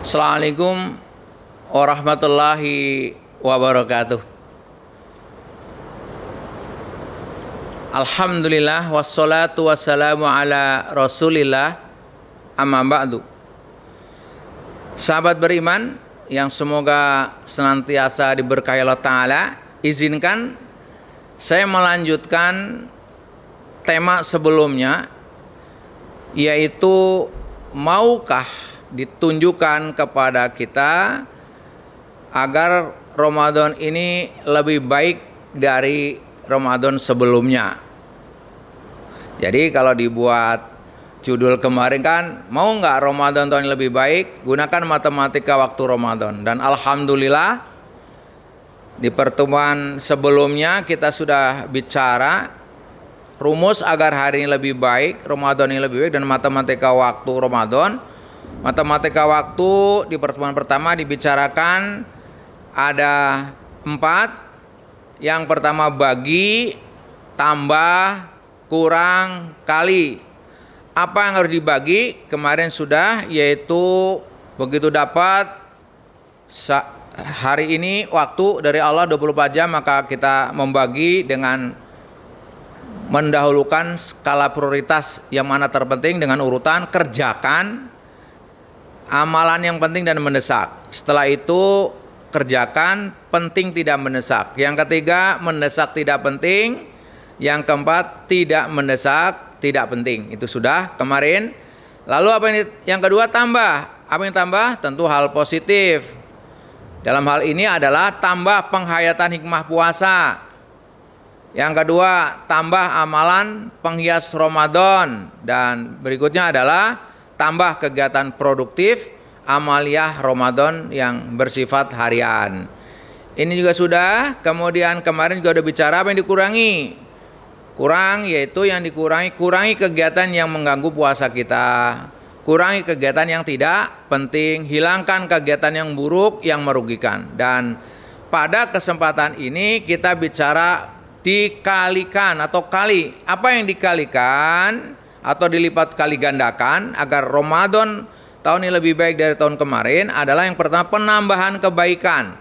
Assalamualaikum warahmatullahi wabarakatuh. Alhamdulillah wassalatu wassalamu ala rasulillah, amma ba'du. Sahabat beriman yang semoga senantiasa diberkahi Allah Ta'ala, izinkan saya melanjutkan tema sebelumnya, yaitu maukah ditunjukkan kepada kita agar Ramadan ini lebih baik dari Ramadan sebelumnya. Jadi kalau dibuat judul kemarin kan, mau nggak Ramadan tahun ini lebih baik, gunakan matematika waktu Ramadan. Dan alhamdulillah di pertemuan sebelumnya kita sudah bicara rumus agar hari ini lebih baik, Ramadan ini lebih baik, dan matematika waktu Ramadan. Matematika waktu di pertemuan pertama dibicarakan ada 4. Yang pertama bagi, tambah, kurang, kali. Apa yang harus dibagi? Kemarin sudah, yaitu begitu dapat hari ini waktu dari Allah 24 jam, maka kita membagi dengan mendahulukan skala prioritas yang mana terpenting dengan urutan kerjakan, amalan yang penting dan mendesak. Setelah itu kerjakan, penting tidak mendesak. Yang ketiga mendesak tidak penting. Yang keempat tidak mendesak tidak penting. Itu sudah kemarin. Lalu apa yang kedua tambah. Apa yang tambah? Tentu hal positif. Dalam hal ini adalah tambah penghayatan hikmah puasa. Yang kedua tambah amalan penghias Ramadan. Dan berikutnya adalah tambah kegiatan produktif amaliyah Ramadan yang bersifat harian. Ini juga sudah. Kemudian kemarin juga udah bicara apa yang dikurangi. Kurang yaitu yang dikurangi, kurangi kegiatan yang mengganggu puasa kita, kurangi kegiatan yang tidak penting, hilangkan kegiatan yang buruk yang merugikan. Dan pada kesempatan ini kita bicara dikalikan atau kali. Apa yang dikalikan atau dilipat kali gandakan agar Ramadan tahun ini lebih baik dari tahun kemarin adalah yang pertama penambahan kebaikan.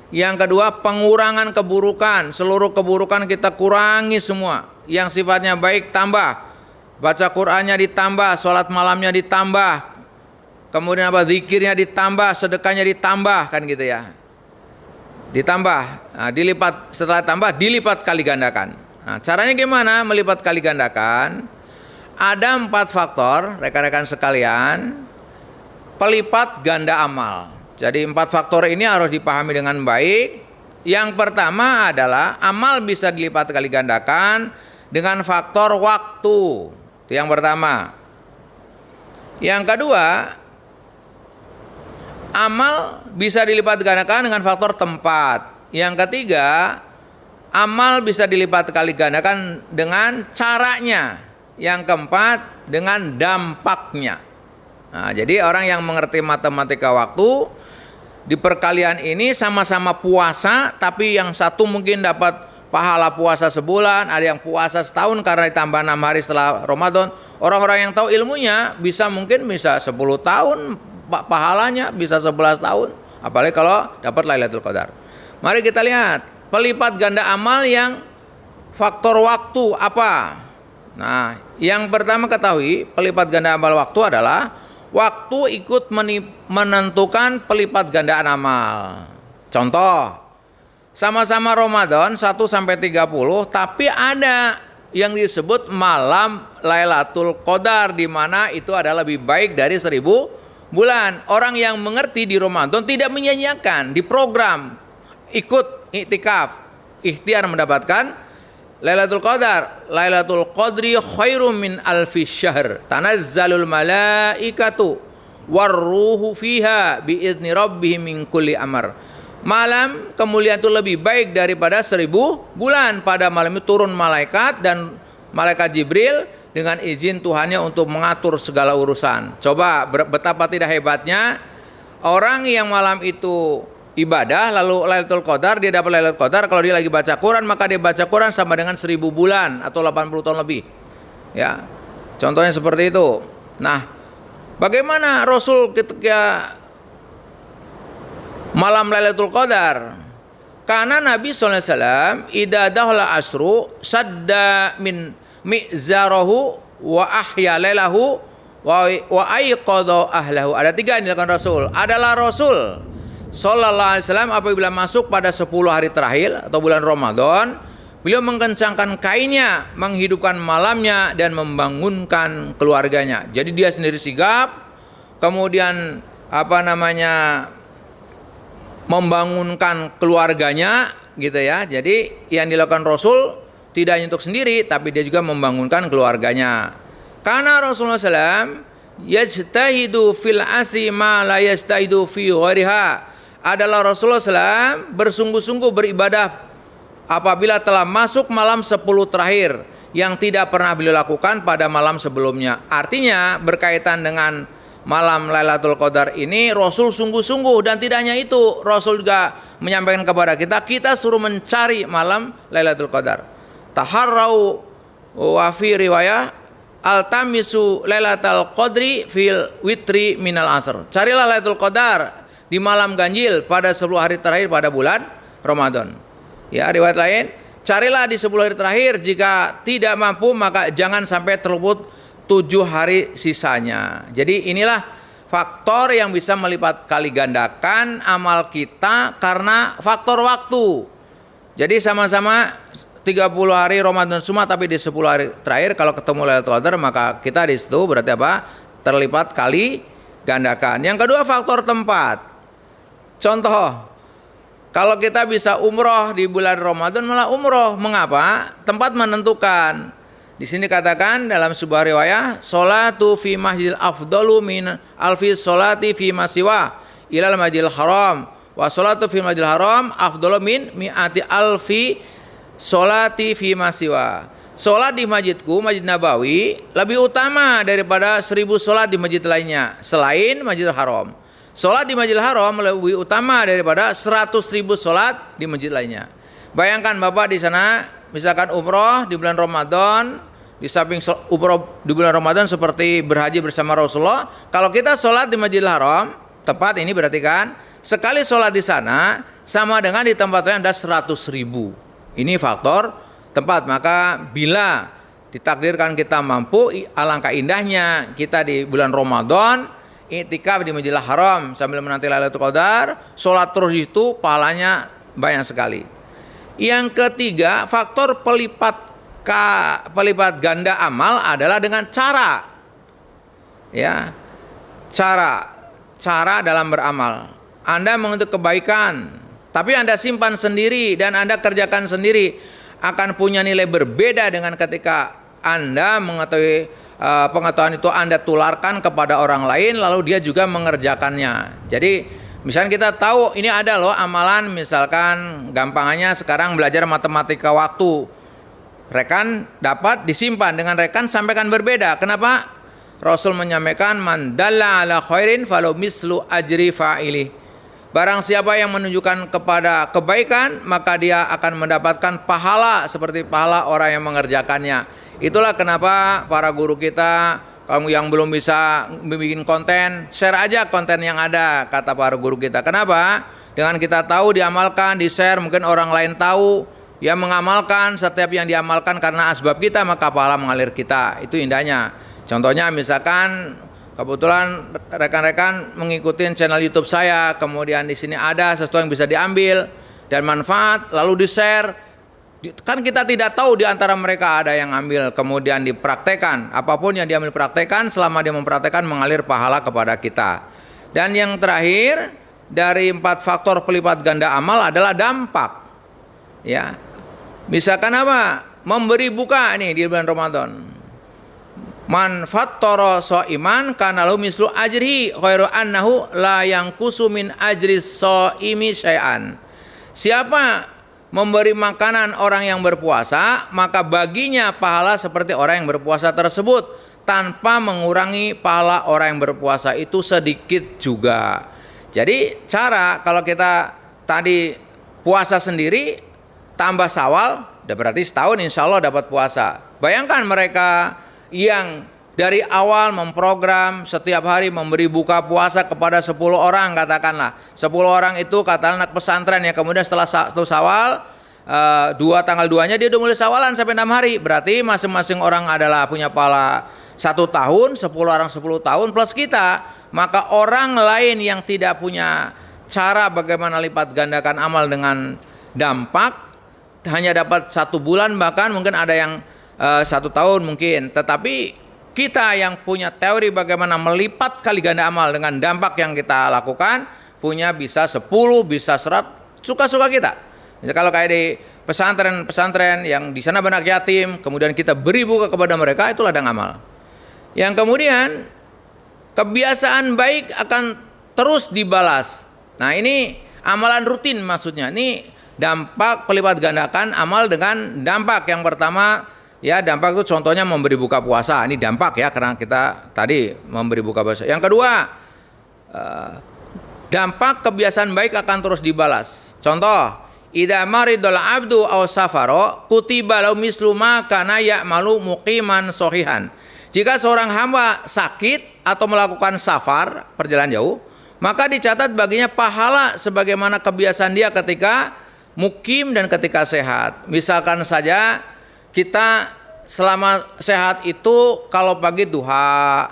Yang kedua pengurangan keburukan. Seluruh keburukan kita kurangi semua. Yang sifatnya baik tambah. Baca Qur'annya ditambah, sholat malamnya ditambah. Kemudian apa? Zikirnya ditambah, sedekahnya ditambah, kan gitu ya. Ditambah, nah, dilipat, setelah tambah dilipat kali gandakan. Nah, caranya gimana melipat kali gandakan? Ada 4 faktor, rekan-rekan sekalian, pelipat ganda amal. Jadi 4 faktor ini harus dipahami dengan baik. Yang pertama adalah amal bisa dilipat kali gandakan dengan faktor waktu. Itu yang pertama. Yang kedua, amal bisa dilipat gandakan dengan faktor tempat. Yang ketiga, amal bisa dilipat kali gandakan dengan caranya. Yang keempat, dengan dampaknya. Nah, jadi orang yang mengerti matematika waktu di perkalian ini sama-sama puasa, tapi yang satu mungkin dapat pahala puasa sebulan, ada yang puasa setahun karena ditambah 6 hari setelah Ramadan. Orang-orang yang tahu ilmunya mungkin bisa 10 tahun pahalanya, bisa 11 tahun. Apalagi kalau dapat Lailatul Qadar. Mari kita lihat pelipat ganda amal yang faktor waktu apa. Nah, yang pertama ketahui pelipat ganda amal waktu adalah waktu ikut menentukan pelipat gandaan amal. Contoh, sama-sama Ramadan 1 sampai 30, tapi ada yang disebut malam Lailatul Qadar, di mana itu adalah lebih baik dari 1000 bulan. Orang yang mengerti di Ramadan tidak menyia-nyiakan, di program ikut iktikaf, ikhtiar mendapatkan Lailatul Qadar. Lailatul Qadri khairum min alfi syahr. Tanazzalul malaikatu warruhu fiha biizni rabbihim min kulli amr. Malam kemuliaan itu lebih baik daripada 1000 bulan. Pada malam itu turun malaikat dan malaikat Jibril dengan izin Tuhannya untuk mengatur segala urusan. Coba betapa tidak hebatnya orang yang malam itu ibadah, lalu Lailatul Qadar, dia dapat Lailatul Qadar. Kalau dia lagi baca Quran, maka dia baca Quran sama dengan 1000 bulan atau 80 tahun lebih. Ya, contohnya seperti itu. Nah, bagaimana Rasul ketika malam Lailatul Qadar. Karena Nabi SAW idza dakhala asru sadda min mi'zarahu wa ahya lailahu wa aiqadha ahlahu. Ada 3 yang dilakukan Rasul. Adalah Rasul sallallahu alaihi wasallam apabila masuk pada 10 hari terakhir atau bulan Ramadan, beliau mengencangkan kainnya, menghidupkan malamnya dan membangunkan keluarganya. Jadi dia sendiri sigap, kemudian membangunkan keluarganya gitu ya. Jadi yang dilakukan Rasul tidak hanya untuk sendiri, tapi dia juga membangunkan keluarganya. Karena Rasulullah SAW yajtahidu fil asri ma la yajtahidu fi ghairiha. Adalah Rasulullah SAW bersungguh-sungguh beribadah apabila telah masuk malam 10 terakhir yang tidak pernah beliau lakukan pada malam sebelumnya. Artinya berkaitan dengan malam Lailatul Qadar ini Rasul sungguh-sungguh, dan tidak hanya itu, Rasul juga menyampaikan kepada kita suruh mencari malam Lailatul Qadar. Taharrau wa fi riwayah altamisu Lailatul Qadri fil witri minal asr. Carilah Lailatul Qadar di malam ganjil pada 10 hari terakhir pada bulan Ramadan. Ya, riwayat lain, carilah di 10 hari terakhir, jika tidak mampu maka jangan sampai terluput 7 hari sisanya. Jadi inilah faktor yang bisa melipat kali gandakan amal kita karena faktor waktu. Jadi sama-sama 30 hari Ramadan semua, tapi di 10 hari terakhir kalau ketemu Lailatul Qadar maka kita di situ berarti apa? Terlipat kali gandakan. Yang kedua faktor tempat. Contoh, kalau kita bisa umroh di bulan Ramadan malah umroh. Mengapa? Tempat menentukan. Di sini katakan dalam sebuah riwayat, salatu fi masjidil afdalu min alfi salati fi masiwa ilal masjidil haram wa salatu fi masjidil haram afdalu min mi'ati alfi salati fi masiwa. Salat di masjidku, Masjid Nabawi, lebih utama daripada 1000 salat di masjid lainnya selain Masjidil Haram. Salat di Masjidil Haram lebih utama daripada 100.000 salat di masjid lainnya. Bayangkan Bapak di sana misalkan umroh di bulan Ramadan, di samping umroh di bulan Ramadan seperti berhaji bersama Rasulullah. Kalau kita sholat di Masjidil Haram, tempat ini berarti kan sekali sholat di sana sama dengan di tempat lain ada 100.000. Ini faktor tempat. Maka bila ditakdirkan kita mampu, alangkah indahnya kita di bulan Ramadan iktikaf di Masjidil Haram sambil menanti Lailatul Qadar, sholat terus, itu pahalanya banyak sekali. Yang ketiga, faktor pelipat ganda amal adalah dengan cara. Ya. Cara dalam beramal. Anda menuntut kebaikan, tapi Anda simpan sendiri dan Anda kerjakan sendiri, akan punya nilai berbeda dengan ketika Anda mengetahui pengetahuan itu Anda tularkan kepada orang lain lalu dia juga mengerjakannya. Jadi misalnya kita tahu ini ada loh amalan, misalkan gampangannya sekarang belajar matematika waktu, rekan dapat disimpan, dengan rekan sampaikan berbeda. Kenapa? Rasul menyampaikan man dalla ala khairin falau mislu ajri fa'ili. Barang siapa yang menunjukkan kepada kebaikan, maka dia akan mendapatkan pahala seperti pahala orang yang mengerjakannya. Itulah kenapa para guru kita, kamu yang belum bisa bikin konten, share aja konten yang ada, kata para guru kita. Kenapa? Dengan kita tahu, diamalkan, di-share, mungkin orang lain tahu, ya mengamalkan. Setiap yang diamalkan karena asbab kita, maka pahala mengalir kita. Itu indahnya. Contohnya misalkan kebetulan rekan-rekan mengikuti channel YouTube saya, kemudian di sini ada sesuatu yang bisa diambil dan manfaat, lalu di-share. Kan kita tidak tahu di antara mereka ada yang ambil kemudian dipraktekan. Apapun yang diambil praktekan, selama dia mempraktekan mengalir pahala kepada kita. Dan yang terakhir dari 4 faktor pelipat ganda amal adalah dampak. Ya. Misalkan apa? Memberi buka nih di bulan Ramadan. Man fattara shaiman kana lahu mislu ajrihi khairu annahu la yanqusu min ajri shaimi syai'an. Siapa memberi makanan orang yang berpuasa, maka baginya pahala seperti orang yang berpuasa tersebut, tanpa mengurangi pahala orang yang berpuasa itu sedikit juga. Jadi cara kalau kita tadi puasa sendiri tambah Syawal, udah berarti setahun insya Allah dapat puasa. Bayangkan mereka yang dari awal memprogram setiap hari memberi buka puasa kepada 10 orang, katakanlah 10 orang itu katakanlah anak pesantren ya, kemudian setelah 1 Syawal tanggal 2-nya dia udah mulai sawalan sampai 6 hari, berarti masing-masing orang adalah punya pahala 1 tahun, 10 orang 10 tahun plus kita. Maka orang lain yang tidak punya cara bagaimana lipat gandakan amal dengan dampak hanya dapat 1 bulan, bahkan mungkin ada yang 1 tahun mungkin. Tetapi kita yang punya teori bagaimana melipat kali ganda amal dengan dampak yang kita lakukan, punya bisa 10, bisa 100, suka-suka kita. Misalnya kalau kayak di pesantren-pesantren yang di sana banyak yatim, kemudian kita beri buka kepada mereka, itu ladang amal. Yang kemudian kebiasaan baik akan terus dibalas. Nah, ini amalan rutin maksudnya. Ini dampak pelipat gandakan amal dengan dampak. Yang pertama ya, dampak itu contohnya memberi buka puasa. Ini dampak ya, karena kita tadi memberi buka puasa. Yang kedua, dampak kebiasaan baik akan terus dibalas. Contoh, idza maridul abdu aw safaro kutiba lahu mislu ma kana ya'malu muqiman sahihan. Jika seorang hamba sakit atau melakukan safar, perjalanan jauh, maka dicatat baginya pahala sebagaimana kebiasaan dia ketika mukim dan ketika sehat. Misalkan saja kita selama sehat itu kalau pagi duha,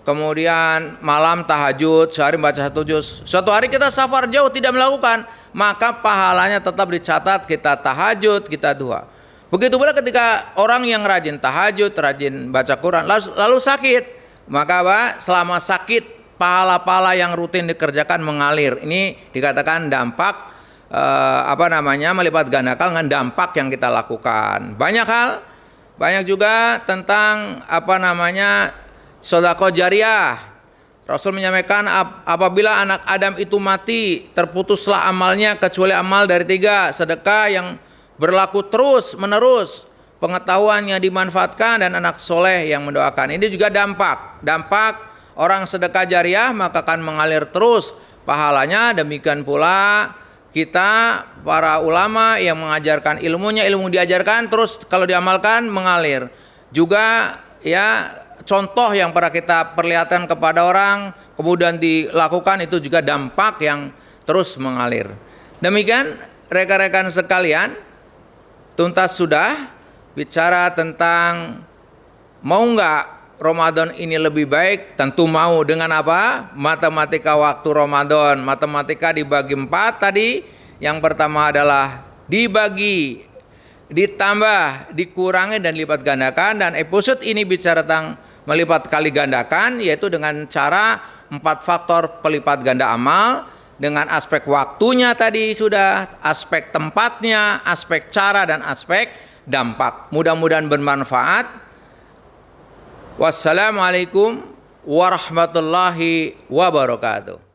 kemudian malam tahajud, sehari baca 1 juz. Suatu hari kita safar jauh tidak melakukan, maka pahalanya tetap dicatat, kita tahajud, kita duha. Begitu pula ketika orang yang rajin tahajud, rajin baca Quran, lalu sakit, maka selama sakit pahala-pahala yang rutin dikerjakan mengalir. Ini dikatakan dampak melipat gandakan dengan dampak yang kita lakukan. Banyak juga tentang sedekah jariyah. Rasul menyampaikan apabila anak Adam itu mati, terputuslah amalnya kecuali amal dari 3, sedekah yang berlaku terus menerus, pengetahuan yang dimanfaatkan, dan anak soleh yang mendoakan. Ini juga dampak orang sedekah jariyah maka akan mengalir terus pahalanya. Demikian pula kita para ulama yang mengajarkan ilmunya, ilmu diajarkan terus kalau diamalkan mengalir. Juga ya contoh yang pernah kita perlihatkan kepada orang kemudian dilakukan, itu juga dampak yang terus mengalir. Demikian rekan-rekan sekalian, tuntas sudah bicara tentang mau nggak Ramadan ini lebih baik. Tentu mau. Dengan apa? Matematika waktu Ramadan. Matematika dibagi 4 tadi. Yang pertama adalah dibagi, ditambah, dikurangi, dan lipat gandakan. Dan episode ini bicara tentang melipat kali gandakan, yaitu dengan cara 4 faktor pelipat ganda amal. Dengan aspek waktunya tadi sudah, aspek tempatnya, aspek cara, dan aspek dampak. Mudah-mudahan bermanfaat. Wassalamualaikum warahmatullahi wabarakatuh.